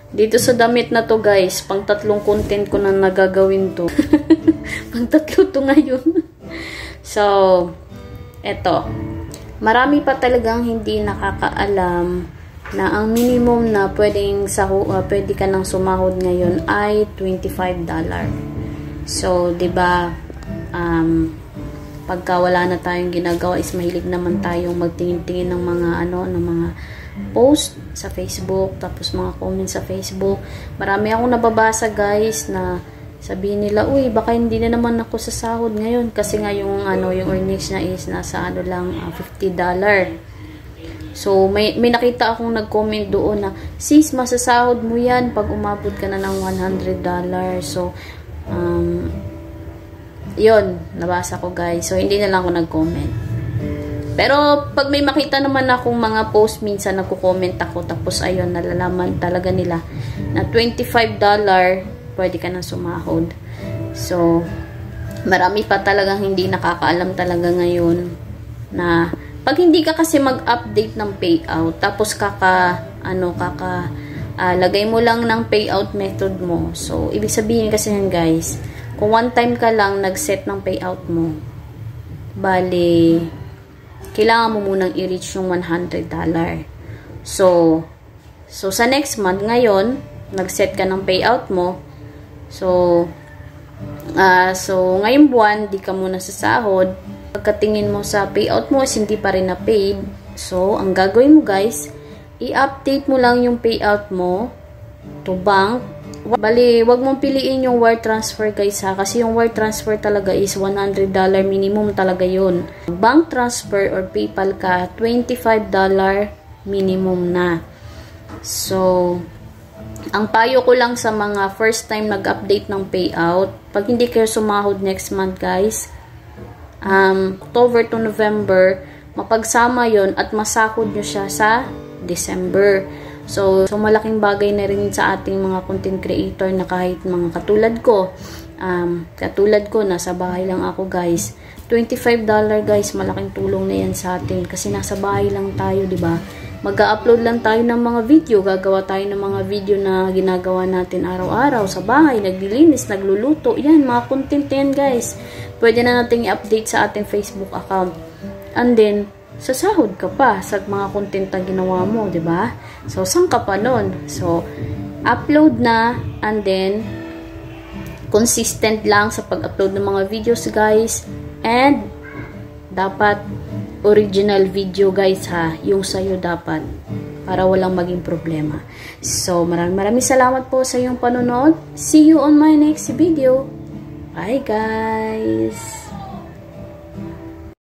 Dito sa damit na to guys, pang 3 content ko na nagagawin to. Pang 3 to ngayon. So, eto. Marami pa talagang hindi nakakaalam na ang minimum na pwede ka nang sumahod ngayon ay $25. So, 'di ba? Pagka wala na tayong ginagawa is mahilig naman tayong magtingin-tingin ng mga ng mga post sa Facebook, tapos mga comments sa Facebook. Marami akong nababasa guys na sabihin nila, uy, baka hindi na naman ako sa sahod ngayon kasi nga yung yung earnings na is nasa lang $50. So may nakita akong nag-comment doon na, sis, masasahod mo yan pag umabot ka na ng $100. So yun, nabasa ko guys. So hindi na lang ako nag-comment. Pero, pag may makita naman akong mga post, minsan nagko-comment ako, tapos ayun, nalalaman talaga nila na $25, pwede ka nang sumahod. So, marami pa talagang hindi nakakaalam talaga ngayon na, pag hindi ka kasi mag-update ng payout, tapos lagay mo lang ng payout method mo. So, ibig sabihin kasi yan guys, kung one time ka lang nag-set ng payout mo, bali, kailangan mo munang i-reach yung $100. So sa next month, ngayon, nag-set ka ng payout mo. So ngayong buwan, di ka muna sasahod. Pagkatingin mo sa payout mo, hindi pa rin na paid. So, ang gagawin mo guys, i-update mo lang yung payout mo to bank. Bali, wag mong piliin yung wire transfer guys ha, kasi yung wire transfer talaga is $100 minimum talaga yun. Bank transfer or PayPal ka, $25 minimum na. So, ang payo ko lang sa mga first time nag-update ng payout, pag hindi kayo sumahod next month guys, October to November, mapagsama yon at masahod nyo siya sa December. So malaking bagay na rin sa ating mga content creator na kahit mga katulad ko, nasa bahay lang ako guys. $25 guys, malaking tulong na yan sa atin kasi nasa bahay lang tayo, di ba? Mag-upload lang tayo ng mga video, gagawa tayo ng mga video na ginagawa natin araw-araw sa bahay, naglilinis, nagluluto. Yan, mga content yan guys. Pwede na nating i-update sa ating Facebook account. And then, sasahod ka pa sa mga content na ginawa mo, di ba? So, saan ka pa nun? So, upload na, and then, consistent lang sa pag-upload ng mga videos, guys. And, dapat, original video, guys, ha? Yung sa'yo dapat, para walang maging problema. So, maraming salamat po sa iyong panonood. See you on my next video. Bye, guys!